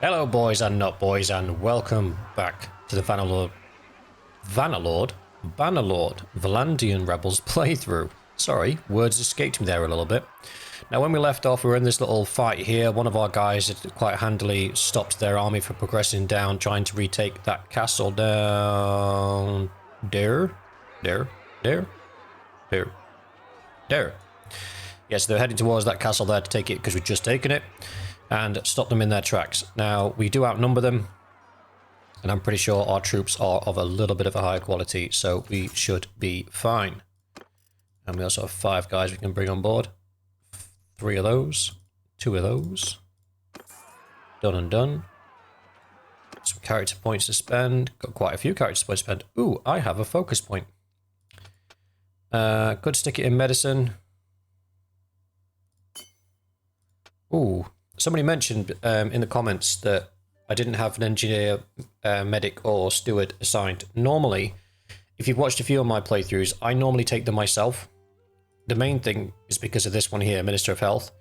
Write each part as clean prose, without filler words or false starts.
Hello boys and not boys, and welcome back to the Bannerlord Vlandian Rebels playthrough. Sorry, words escaped me there a little bit. Now when we left off, we were in this little fight here. One of our guys had quite handily stopped their army from progressing down, trying to retake that castle down there. Yes, they're heading towards that castle there to take it because we've just taken it and stop them in their tracks. Now, we do outnumber them, and I'm pretty sure our troops are of a little bit of a higher quality, so we should be fine. And we also have 5 guys we can bring on board. 3 of those, 2 of those. Done and done. Some character points to spend. Got quite a few character points to spend. Ooh, I have a focus point. Could stick it in medicine. Ooh. Somebody mentioned in the comments that I didn't have an engineer, medic, or steward assigned. Normally, if you've watched a few of my playthroughs, I normally take them myself. The main thing is because of this one here, Minister of Health.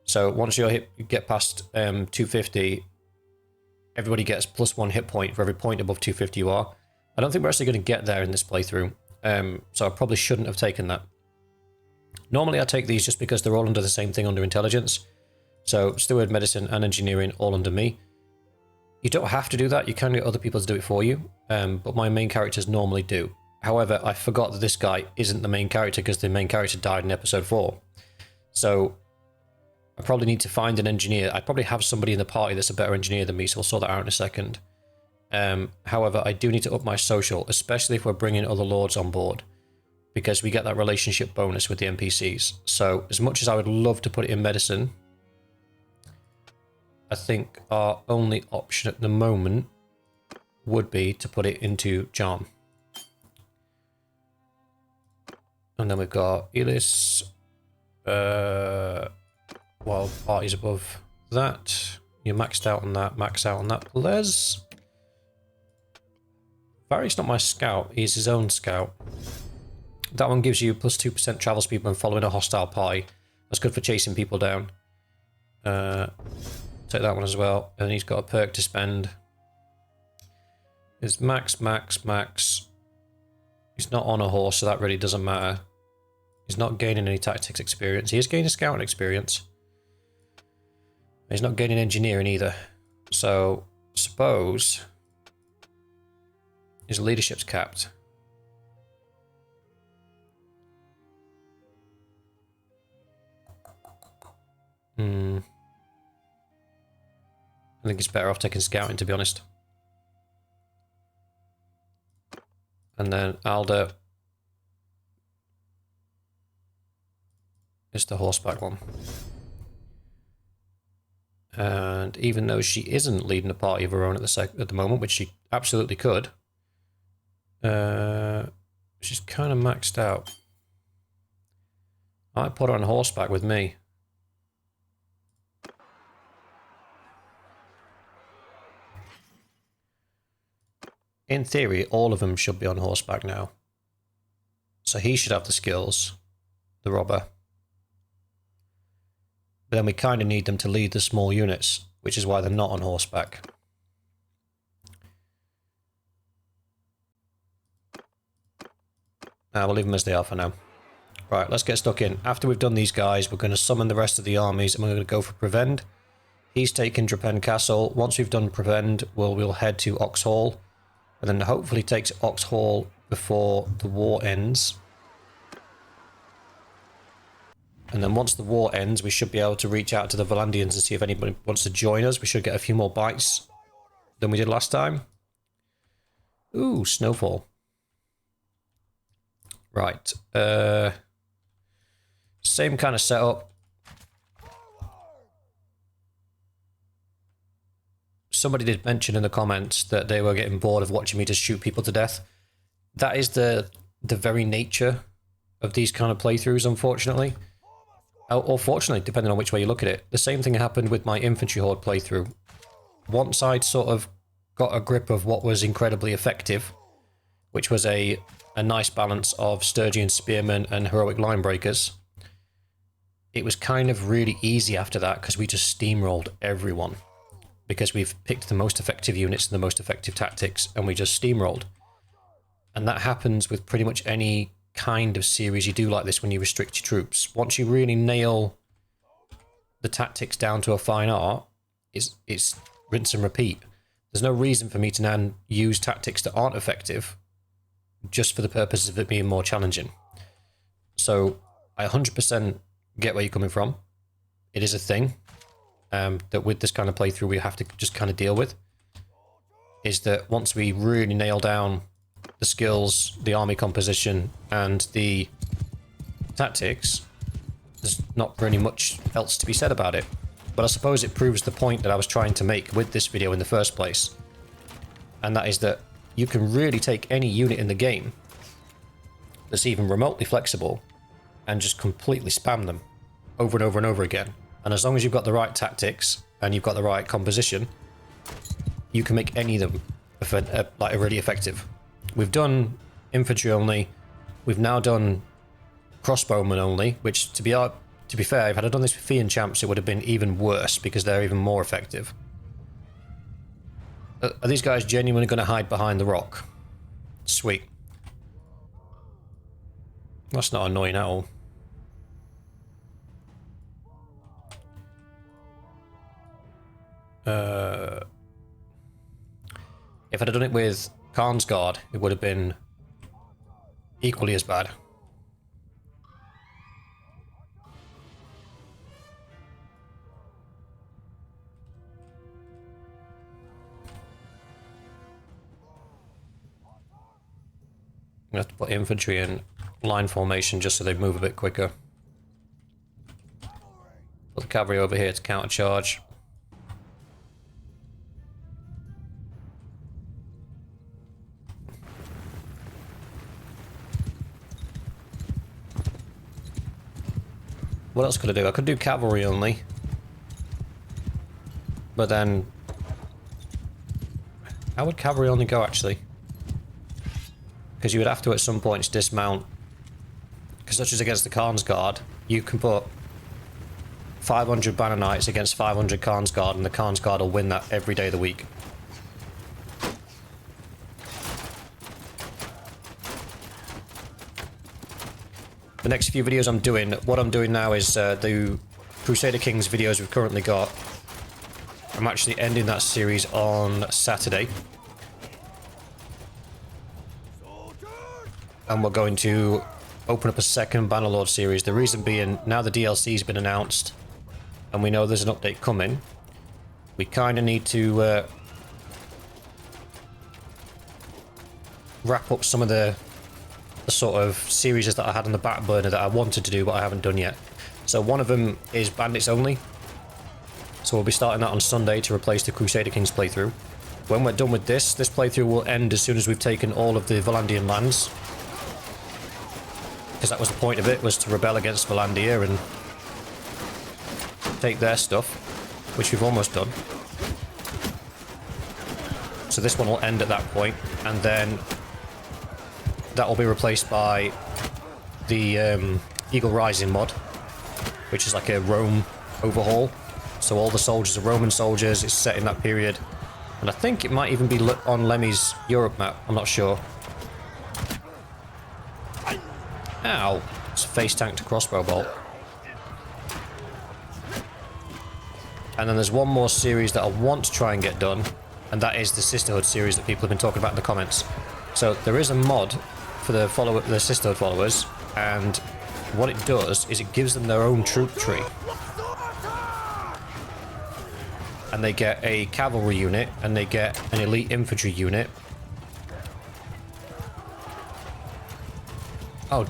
So once you get past 250, everybody gets +1 hit point for every point above 250 you are. I don't think we're actually going to get there in this playthrough, so I probably shouldn't have taken that. Normally I take these just because they're all under the same thing under intelligence. So, steward, medicine, and engineering all under me. You don't have to do that, you can get other people to do it for you, but my main characters normally do. However, I forgot that this guy isn't the main character because the main character died in episode 4. So, I probably need to find an engineer. I probably have somebody in the party that's a better engineer than me, so we'll sort that out in a second. However, I do need to up my social, especially if we're bringing other lords on board, because we get that relationship bonus with the NPCs. So, as much as I would love to put it in medicine, I think our only option at the moment would be to put it into charm. And then we've got Elis, while party's above that. You're maxed out on that, max out on that. Les. Varric's not my scout, he's his own scout. That one gives you +2% travel speed when following a hostile party. That's good for chasing people down. Take that one as well, and he's got a perk to spend. It's max. He's not on a horse, so that really doesn't matter. He's not gaining any tactics experience. He is gaining scouting experience. He's not gaining engineering either. So, I suppose his leadership's capped. I think it's better off taking scouting, to be honest. And then Alda is the horseback one. And even though she isn't leading a party of her own at the moment, which she absolutely could, she's kind of maxed out. I put her on horseback with me. In theory, all of them should be on horseback now. So he should have the skills, the robber. But then we kind of need them to lead the small units, which is why they're not on horseback. We'll leave them as they are for now. Right, let's get stuck in. After we've done these guys, we're going to summon the rest of the armies and we're going to go for Prevend. He's taking Derpert Castle. Once we've done Prevend, we'll head to Oxhall. And then hopefully takes Oxhall before the war ends. And then once the war ends, we should be able to reach out to the Vlandians and see if anybody wants to join us. We should get a few more bites than we did last time. Ooh, snowfall. Right. Same kind of setup. Somebody did mention in the comments that they were getting bored of watching me just shoot people to death. That is the very nature of these kind of playthroughs, unfortunately. Or fortunately, depending on which way you look at it. The same thing happened with my infantry horde playthrough. Once I'd sort of got a grip of what was incredibly effective, which was a nice balance of Sturgian spearmen and heroic line breakers, it was kind of really easy after that because we just steamrolled everyone. because we've picked the most effective units and the most effective tactics, and we just steamrolled. And that happens with pretty much any kind of series you do like this when you restrict your troops. Once you really nail the tactics down to a fine art, it's rinse and repeat. There's no reason for me to now use tactics that aren't effective just for the purposes of it being more challenging. So I 100% get where you're coming from. It is a thing that with this kind of playthrough we have to just kind of deal with. Is that once we really nail down the skills, the army composition, and the tactics, there's not really much else to be said about it. But I suppose it proves the point that I was trying to make with this video in the first place. And that is that you can really take any unit in the game that's even remotely flexible and just completely spam them over and over and over again. And as long as you've got the right tactics and you've got the right composition, you can make any of them like really effective. We've done infantry only. We've now done crossbowmen only, which to be fair, if I had done this with Fian champs, it would have been even worse because they're even more effective. Are these guys genuinely going to hide behind the rock? Sweet. That's not annoying at all. If I'd have done it with Khan's Guard, it would have been equally as bad. I'm going to have to put infantry in line formation just so they move a bit quicker. Put the cavalry over here to countercharge. What else could I do? I could do cavalry only. But then... how would cavalry only go, actually? Because you would have to, at some points, dismount. Because such as against the Khan's Guard, you can put 500 Banner Knights against 500 Khan's Guard, and the Khan's Guard will win that every day of the week. The next few videos I'm doing, what I'm doing now is the Crusader Kings videos we've currently got. I'm actually ending that series on Saturday. And we're going to open up a second Bannerlord series. The reason being, now the DLC's been announced, and we know there's an update coming, we kind of need to wrap up some of the sort of series that I had on the back burner that I wanted to do but I haven't done yet. So one of them is Bandits only. So we'll be starting that on Sunday to replace the Crusader Kings playthrough. When we're done with this playthrough will end as soon as we've taken all of the Vlandian lands. Because that was the point of it, was to rebel against Vlandia and take their stuff, which we've almost done. So this one will end at that point, and then that will be replaced by the Eagle Rising mod, which is like a Rome overhaul. So all the soldiers are Roman soldiers, it's set in that period. And I think it might even be on Lemmy's Europe map, I'm not sure. Ow! It's a face tank to crossbow bolt. And then there's one more series that I want to try and get done, and that is the Sisterhood series that people have been talking about in the comments. So there is a mod for the Sisterhood followers, and what it does is it gives them their own troop tree. And they get a cavalry unit, and they get an elite infantry unit. Oh.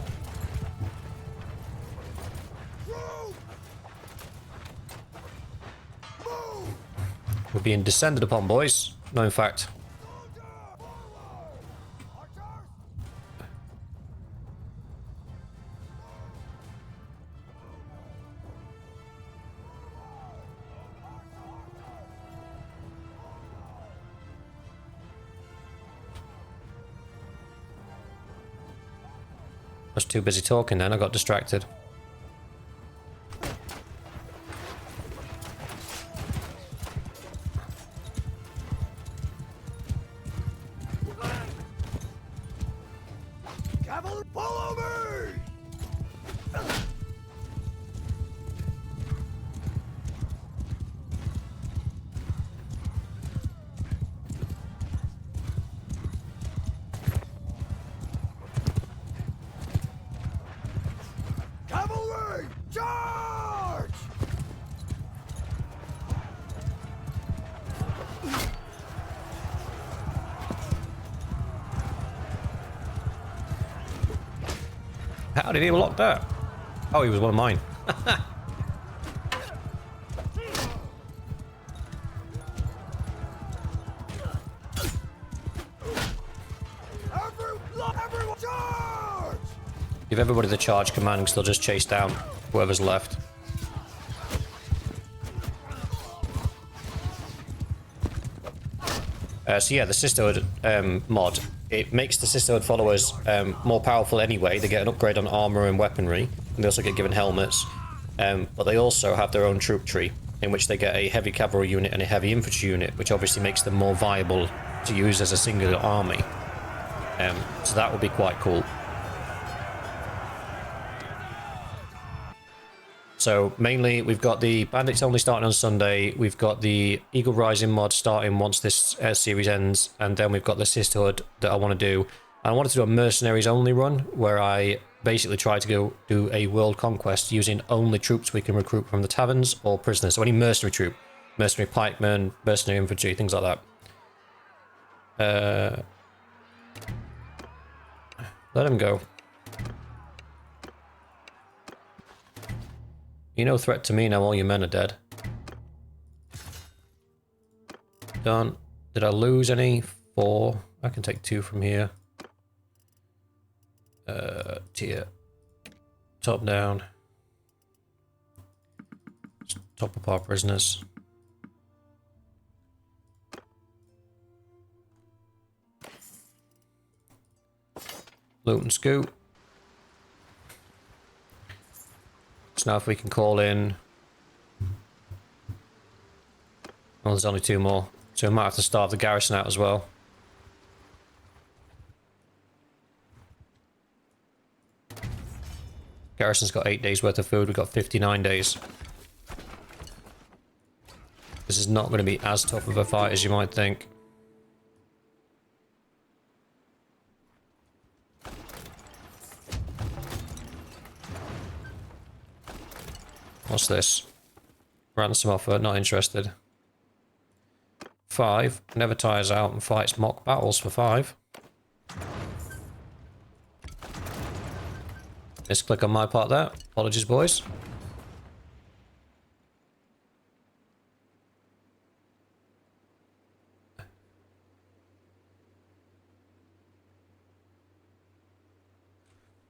We're being descended upon, boys. No, in fact. I was too busy talking then, I got distracted. How did he lock that? Oh, he was one of mine. Everyone charge! Give everybody the charge command because they'll just chase down whoever's left. So yeah, the Sisterhood mod, it makes the Sisterhood followers more powerful anyway. They get an upgrade on armor and weaponry, and they also get given helmets. But they also have their own troop tree, in which they get a heavy cavalry unit and a heavy infantry unit, which obviously makes them more viable to use as a singular army. So that would be quite cool. So mainly we've got the Bandits only starting on Sunday, we've got the Eagle Rising mod starting once this series ends, and then we've got the Sisterhood that I want to do. And I wanted to do a Mercenaries only run, where I basically try to go do a world conquest using only troops we can recruit from the taverns or prisoners. So any mercenary troop, mercenary pikemen, mercenary infantry, things like that. Let him go. You're no threat to me now, all your men are dead. Done. Did I lose any? 4. I can take 2 from here. Tier. Top down. Top up our prisoners. Loot and scoot. So now if we can call in... Well, there's only 2 more. So we might have to starve the garrison out as well. Garrison's got 8 days worth of food. We've got 59 days. This is not going to be as tough of a fight as you might think. What's this? Ransom offer, not interested. 5, never tires out and fights mock battles for 5. Misclick on my part there. Apologies, boys.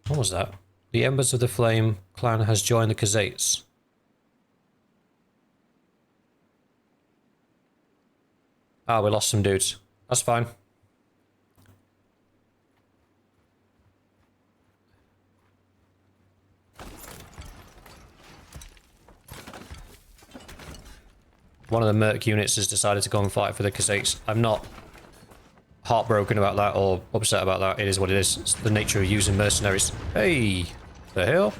What was that? The Embers of the Flame clan has joined the Khazaits. Ah, we lost some dudes. That's fine. One of the Merc units has decided to go and fight for the Khazaits. I'm not heartbroken about that or upset about that. It is what it is. It's the nature of using mercenaries. Hey! The hell? Do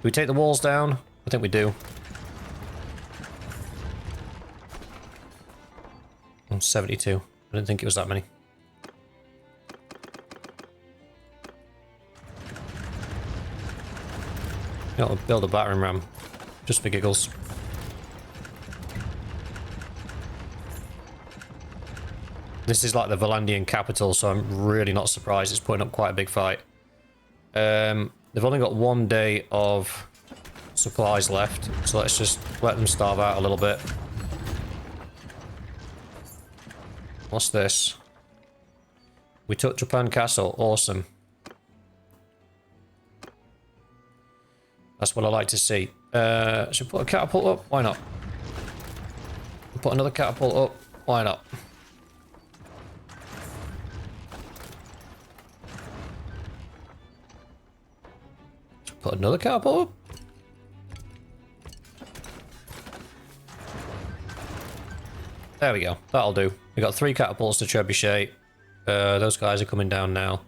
we take the walls down? I think we do. 72. I didn't think it was that many. You know, build a battering ram. Just for giggles. This is like the Vlandian capital, so I'm really not surprised it's putting up quite a big fight. They've only got 1 day of supplies left, so let's just let them starve out a little bit. What's this? We took Japan Castle. Awesome. That's what I like to see. Should we put a catapult up? Why not? Put another catapult up? Why not? Put another catapult up? There we go. That'll do. We got 3 catapults to Trebuchet. Those guys are coming down now.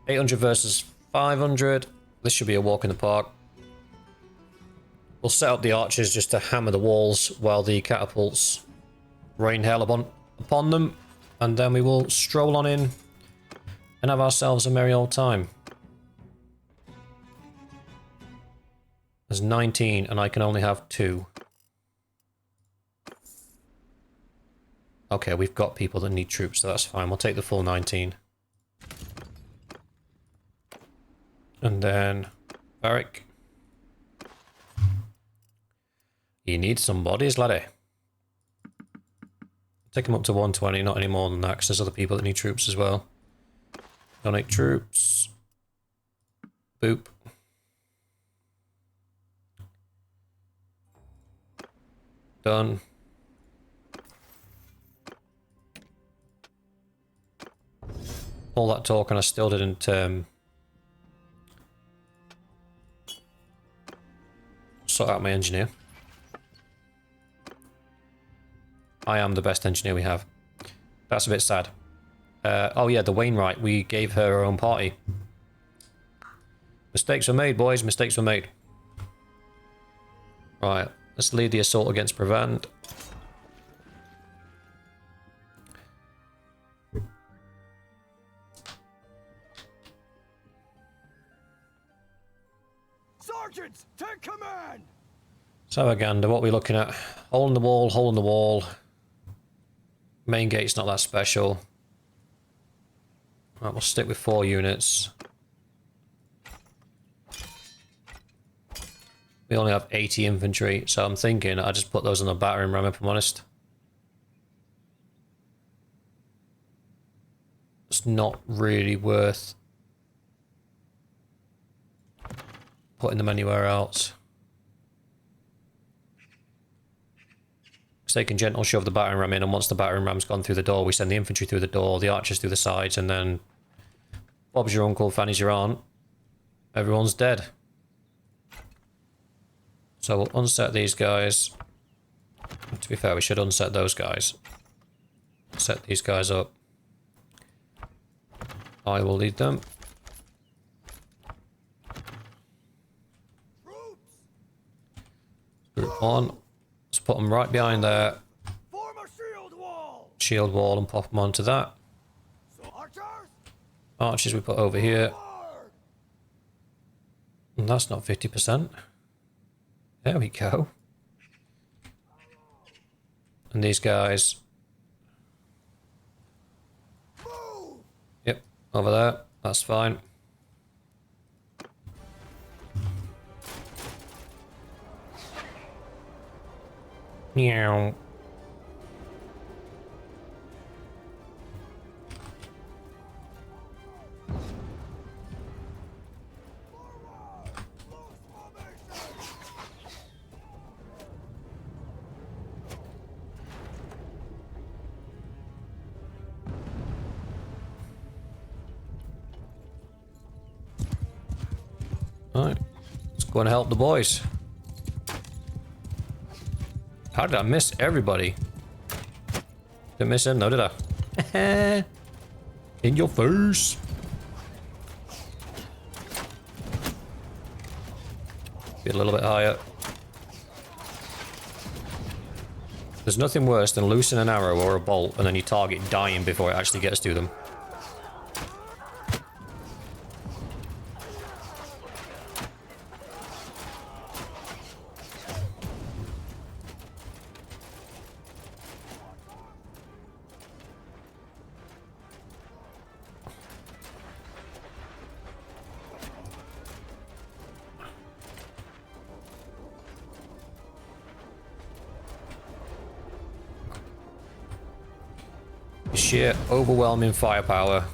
800 versus 500. This should be a walk in the park. We'll set up the archers just to hammer the walls while the catapults rain hell upon them. And then we will stroll on in and have ourselves a merry old time. There's 19 and I can only have 2. Okay, we've got people that need troops, so that's fine. We'll take the full 19. And then Barrick. You need some bodies, laddie. Take him up to 120, not any more than that, because there's other people that need troops as well. Donate troops. Boop. Done. All that talk and I still didn't sort out my engineer. I am the best engineer we have. That's a bit sad. Oh yeah, the Wainwright, we gave her her own party. Mistakes were made, boys, mistakes were made. Right, let's lead the assault against Prevent. Sergeants, take command! Savaganda, what are we looking at? Hole in the wall, hole in the wall. Main gate's not that special. Right, we'll stick with 4 units. We only have 80 infantry, so I'm thinking I just put those on the battering ram if I'm honest. It's not really worth putting them anywhere else. So they can gentle shove the battering ram in, and once the battering ram's gone through the door, we send the infantry through the door, the archers through the sides, and then Bob's your uncle, Fanny's your aunt. Everyone's dead. So we'll unset these guys. To be fair, we should unset those guys. Set these guys up. I will lead them. Group 1. Let's put them right behind there. Form a shield wall! Shield wall and pop them onto that. So archers! Archers we put over here. Forward! And that's not 50%. There we go. And these guys. Move! Yep, over there. That's fine. Meow. Alright, let's go and help the boys. How did I miss everybody? Didn't miss him, no, did I? In your face. Be a little bit higher. There's nothing worse than loosing an arrow or a bolt and then your target dying before it actually gets to them. Sheer overwhelming firepower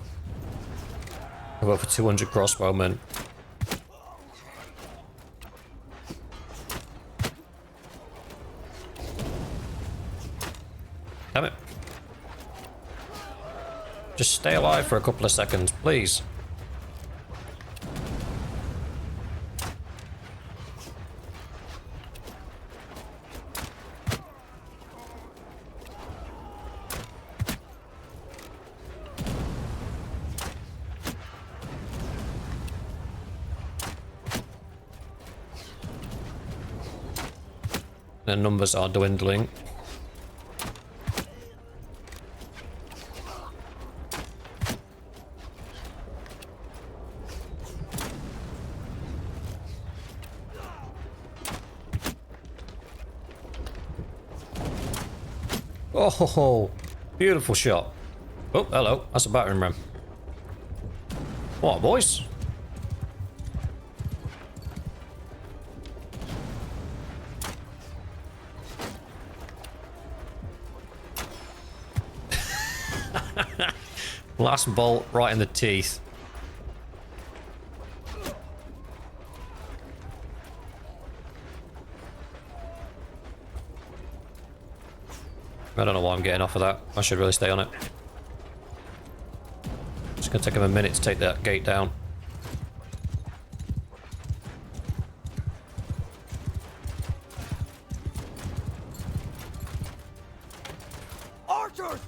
of over 200 crossbowmen. Damn it. Just stay alive for a couple of seconds, please. The numbers are dwindling. Oh, beautiful shot. Oh, hello. That's a battering ram. What, boys? Last bolt right in the teeth. I don't know why I'm getting off of that. I should really stay on it. It's gonna take him a minute to take that gate down. Archers!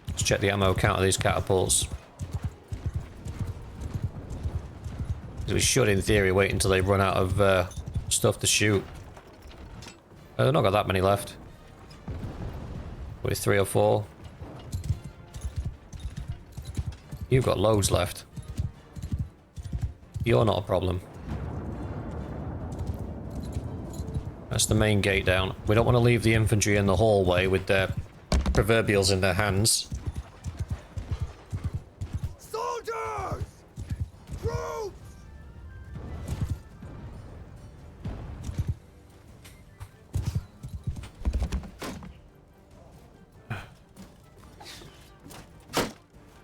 Let's check the ammo count of these catapults. We should, in theory, wait until they run out of stuff to shoot. They've not got that many left. Probably 3 or 4. You've got loads left. You're not a problem. That's the main gate down. We don't want to leave the infantry in the hallway with their proverbials in their hands. Soldiers! Troops!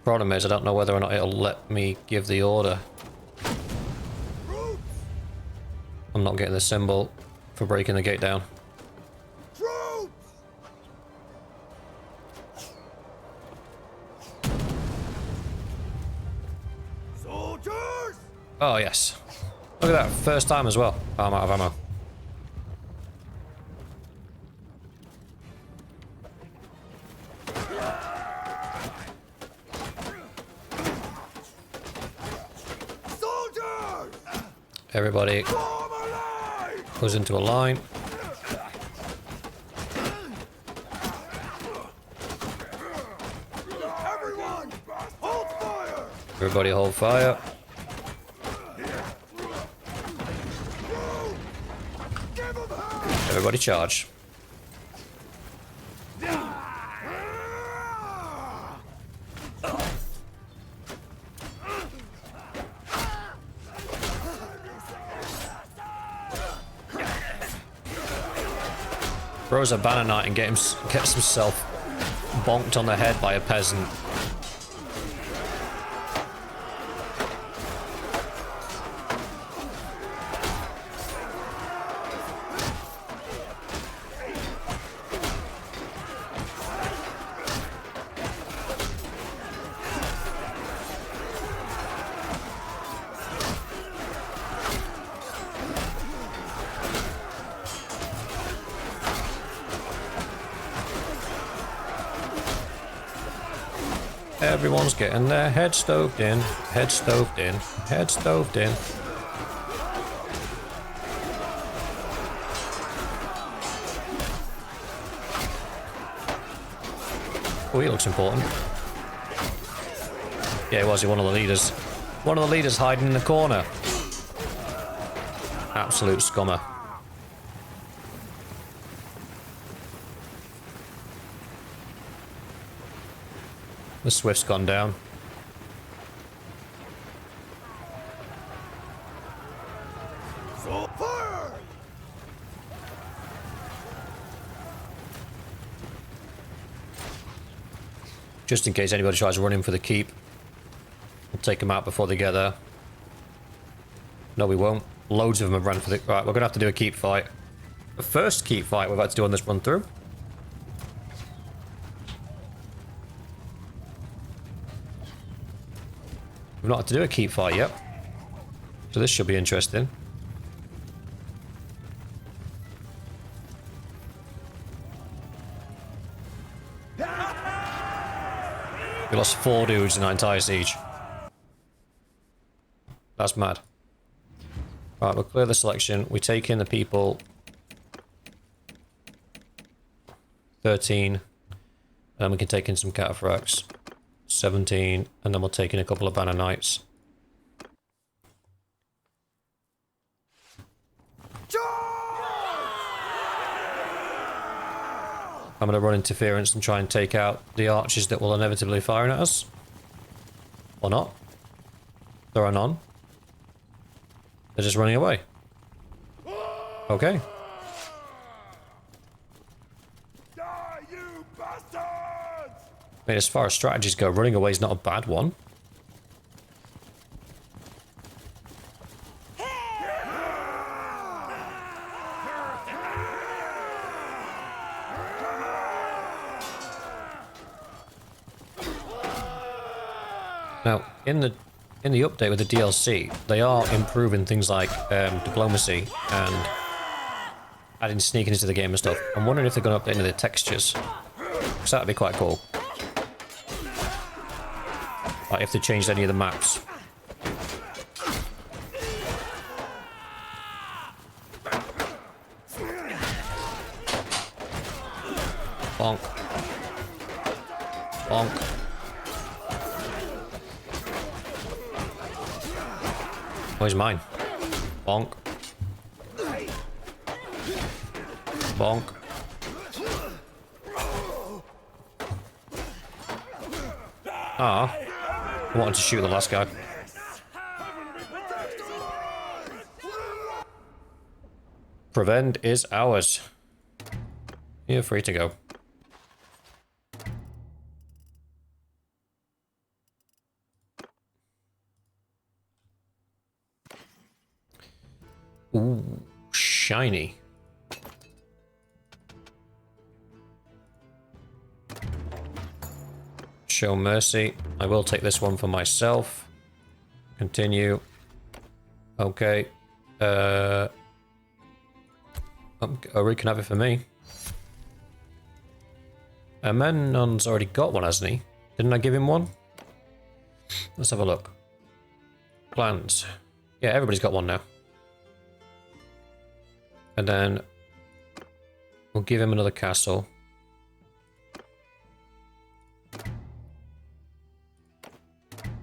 Problem is, I don't know whether or not it'll let me give the order. Troops! I'm not getting the symbol for breaking the gate down. Troops! Soldiers! Oh, yes. Look at that. First time as well. Oh, I'm out of ammo. Soldiers! Everybody Form a line! goes into a line. Everyone, hold fire! Everybody hold fire. Give them hell! Everybody charge. Throws a banner knight and gets himself bonked on the head by a peasant. Everyone's getting their head stoved in, head stoved in, head stoved in. Oh, he looks important. Yeah, he was one of the leaders. One of the leaders hiding in the corner. Absolute scummer. The Swift's gone down. So fire! Just in case anybody tries running for the keep. We'll take them out before they get there. No, we won't. Loads of them have run for the... Right, we're going to have to do a keep fight. The first keep fight we've had to do on this run through. We've not had to do a keep fight yet. So this should be interesting. We lost 4 dudes in that entire siege. That's mad. Right, we'll clear the selection. We take in the people. 13. And then we can take in some cataphracts. 17. And then we'll take in a couple of banner knights. I'm going to run interference and try and take out the archers that will inevitably fire at us. Or not. throwing on. They're just running away. Okay. Die, you bastards! I mean, as far as strategies go, running away is not a bad one. Now, in the update with the DLC, they are improving things like diplomacy and adding sneaking into the game and stuff. I'm wondering if they're going to update any of the textures, because that'd be quite cool. Like if they changed any of the maps. Bonk. Bonk. Oh, he's mine. Bonk. Bonk. Ah. I wanted to shoot the last guy. Prevent is ours. You're free to go. Ooh, shiny. Show mercy. I will take this one for myself. Continue. Okay. Oh, Ori can have it for me. Menon's already got one, hasn't he? Didn't I give him one? Let's have a look. Plans. Yeah, everybody's got one now. And then we'll give him another castle.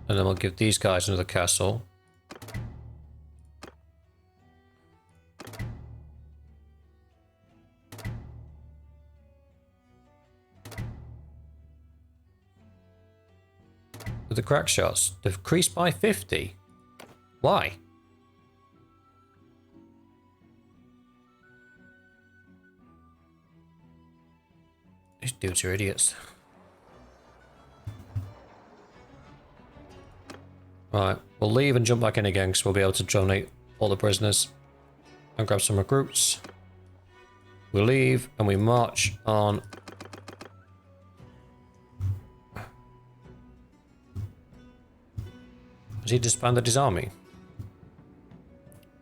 And then we'll give these guys another castle. With the crack shots, decreased by 50. Why? These dudes are idiots. Right, we'll leave and jump back in again because we'll be able to donate all the prisoners and grab some recruits. We leave and we march on. Has he disbanded his army?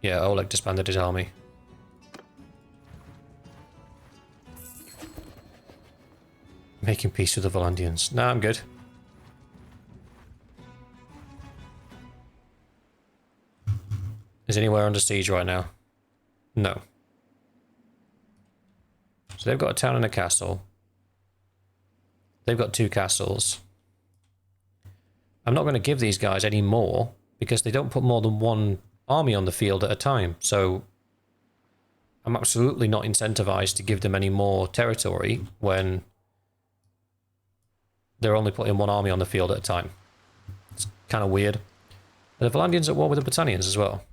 Yeah, Oleg disbanded his army. Making peace with the Vlandians. Nah, I'm good. Is anywhere under siege right now? No. So they've got a town and a castle. They've got 2 castles. I'm not going to give these guys any more because they don't put more than 1 army on the field at a time. So I'm absolutely not incentivized to give them any more territory when they're only putting 1 army on the field at a time. It's kind of weird. Are the Vlandians at war with the Britannians as well?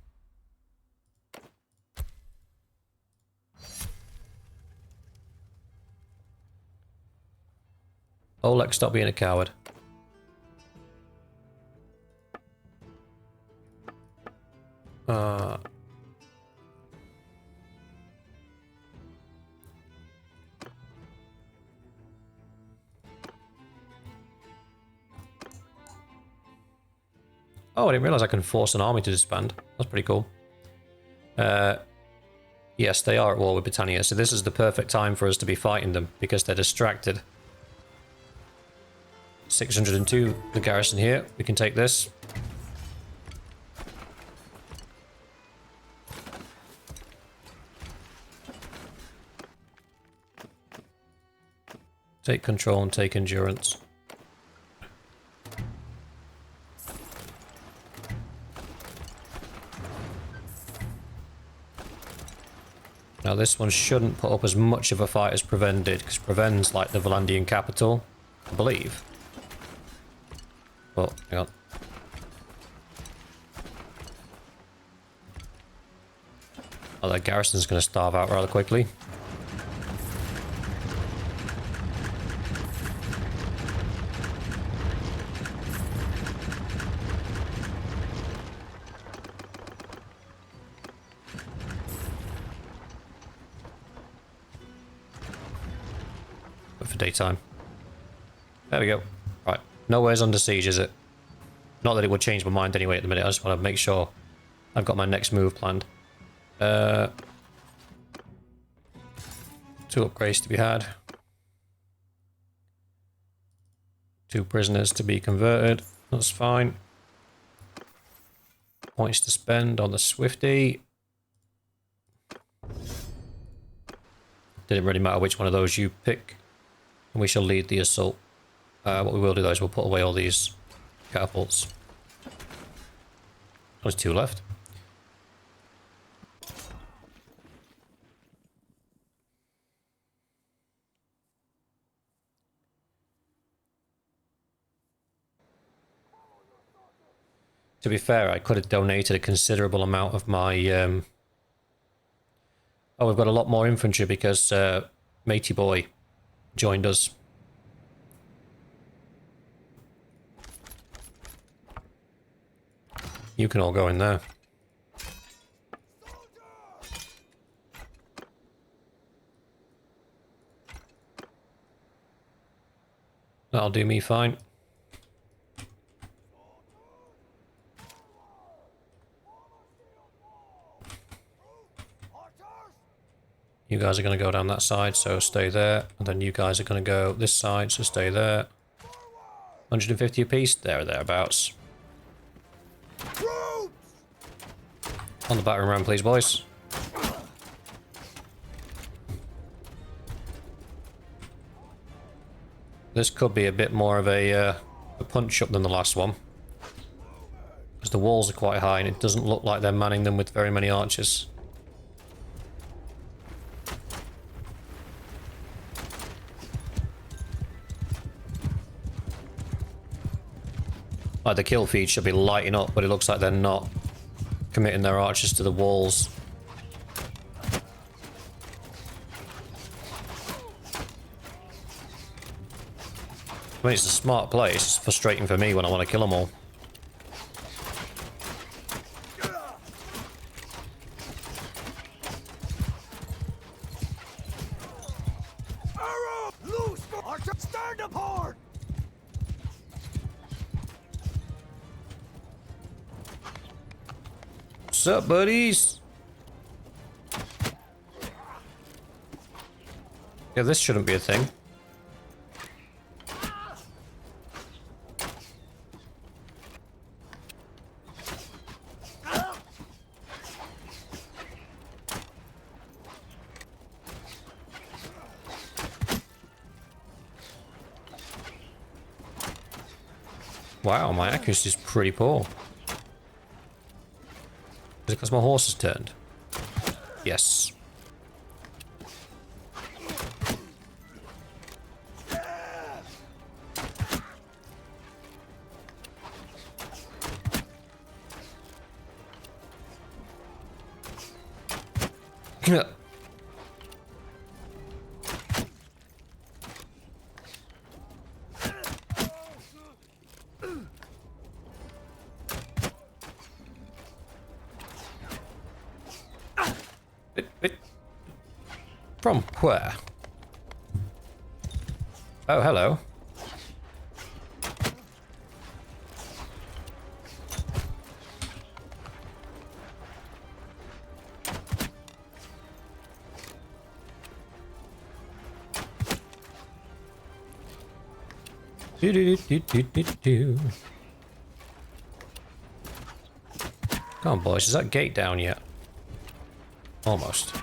Oleg, stop being a coward. Oh, I didn't realize I can force an army to disband. That's pretty cool. Yes, they are at war with Britannia, so this is the perfect time for us to be fighting them because they're distracted. 602, the garrison here. We can take this. Take control and take endurance. Now this one shouldn't put up as much of a fight as Prevent did, because Prevent's like the Vlandian capital, I believe. Oh, hang on. Oh, that garrison's going to starve out rather quickly. But for daytime. There we go. Right. Nowhere's under siege, is it? Not that it would change my mind anyway at the minute. I just want to make sure I've got my next move planned. 2 upgrades to be had. 2 prisoners to be converted. That's fine. Points to spend on the Swifty. Didn't really matter which one of those you pick. And we shall lead the assault. What we will do though is we'll put away all these catapults. There's 2 left. To be fair, I could have donated a considerable amount of my... Oh, we've got a lot more infantry because Matey Boy joined us. You can all go in there. That'll do me fine. You guys are going to go down that side, so stay there. And then you guys are going to go this side, so stay there. 150 apiece, there or thereabouts. On the battering ram, please, boys. This could be a bit more of a punch-up than the last one. Because the walls are quite high and it doesn't look like they're manning them with very many archers. Like the kill feed should be lighting up, but it looks like they're not committing their archers to the walls. I mean, it's a smart play. It's just frustrating for me when I want to kill them all. Arrow! Loose for archer! Stand up hard! What's up, buddies? Yeah, this shouldn't be a thing. Wow, my accuracy is pretty poor. Is it because my horse has turned? Yes. From where? Oh, hello. Do do do do do do. Come on, boys. Is that gate down yet? Almost.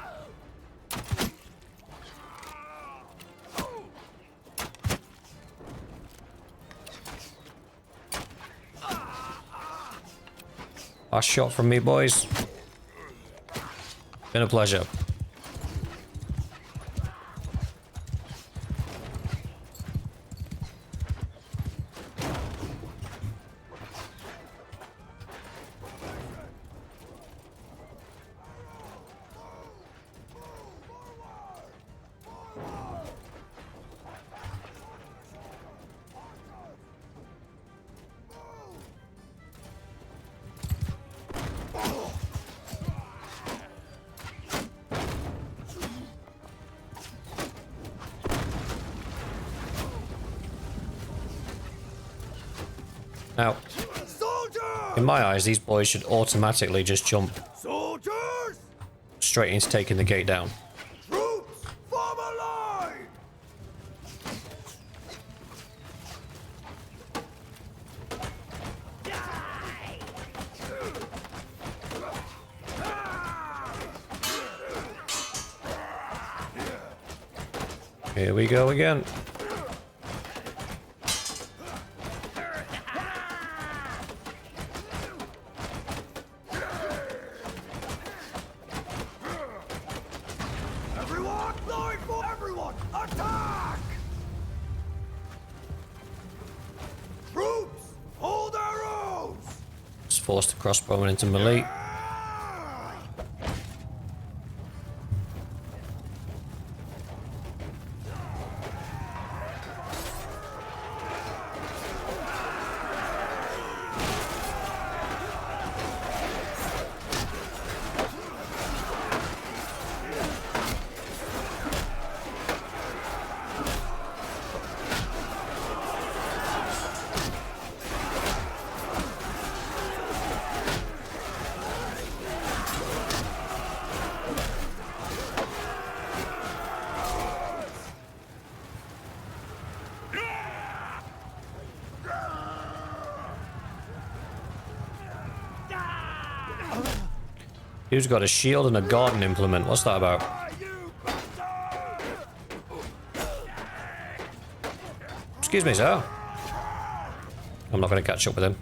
Last shot from me, boys. Been a pleasure. Now, Soldiers! in my eyes, these boys should automatically just jump Soldiers! straight into taking the gate down. Troops, form a line! Here we go again. Everyone, line for everyone! Attack! Troops, hold arrows! Just force the crossbowman into melee. Who's got a shield and a garden implement? What's that about? Excuse me, sir. I'm not going to catch up with him.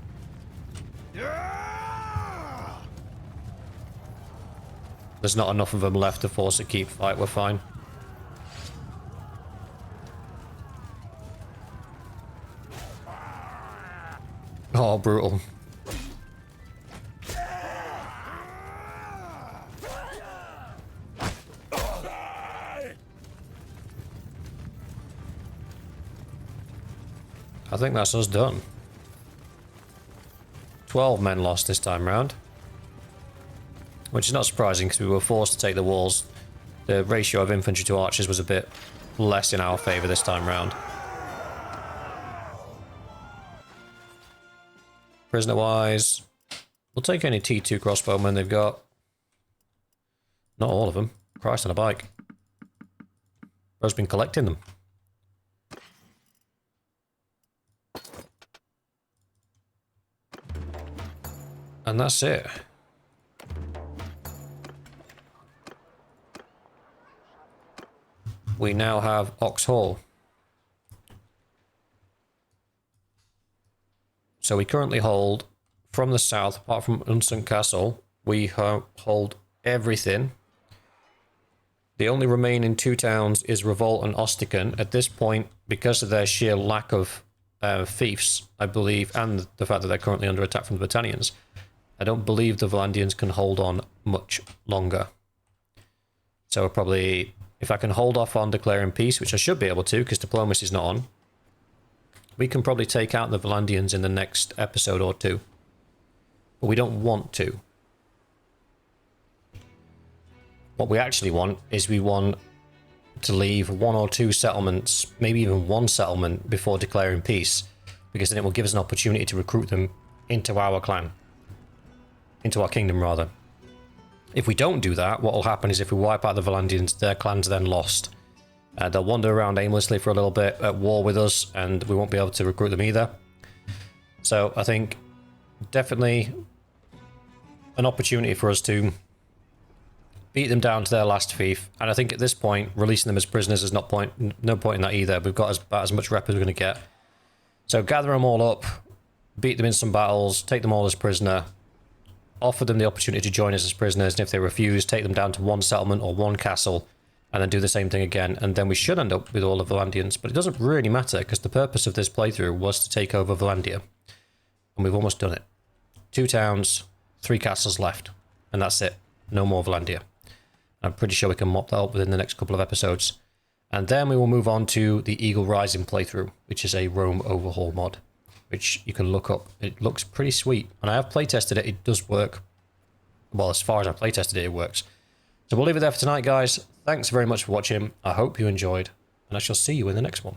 There's not enough of them left to force a keep fight. We're fine. Oh, brutal. I think that's us done. 12 men lost this time round. Which is not surprising because we were forced to take the walls. The ratio of infantry to archers was a bit less in our favour this time round. Prisoner-wise, we'll take any T2 crossbowmen they've got. Not all of them. Christ on a bike. Bro's been collecting them. And that's it. We now have Ox Hall. So we currently hold, from the south, apart from Unsunk Castle, we hold everything. The only remaining two towns is Revolt and Ostican. At this point, because of their sheer lack of fiefs, I believe, and the fact that they're currently under attack from the Britannians, I don't believe the Vlandians can hold on much longer. So probably, if I can hold off on declaring peace, which I should be able to, because diplomacy is not on, we can probably take out the Vlandians in the next episode or two. But we don't want to. What we actually want is we want to leave one or two settlements, maybe even one settlement, before declaring peace, because then it will give us an opportunity to recruit them into our clan. Into our kingdom, rather. If we don't do that, what will happen is if we wipe out the Vlandians, their clan's then lost. They'll wander around aimlessly for a little bit at war with us, and we won't be able to recruit them either. So I think definitely an opportunity for us to beat them down to their last fief. And I think at this point, releasing them as prisoners is no point in that either. We've got about as much rep as we're going to get. So gather them all up, beat them in some battles, take them all as prisoner, offer them the opportunity to join us as prisoners, and if they refuse, take them down to one settlement or one castle, and then do the same thing again, and then we should end up with all of Vlandians. But it doesn't really matter, because the purpose of this playthrough was to take over Vlandia. And we've almost done it. 2 towns, 3 castles left, and that's it. No more Vlandia. I'm pretty sure we can mop that up within the next couple of episodes. And then we will move on to the Eagle Rising playthrough, which is a Rome overhaul mod, which you can look up. It looks pretty sweet. And I have playtested it. It does work. Well, as far as I've playtested it, it works. So we'll leave it there for tonight, guys. Thanks very much for watching. I hope you enjoyed, and I shall see you in the next one.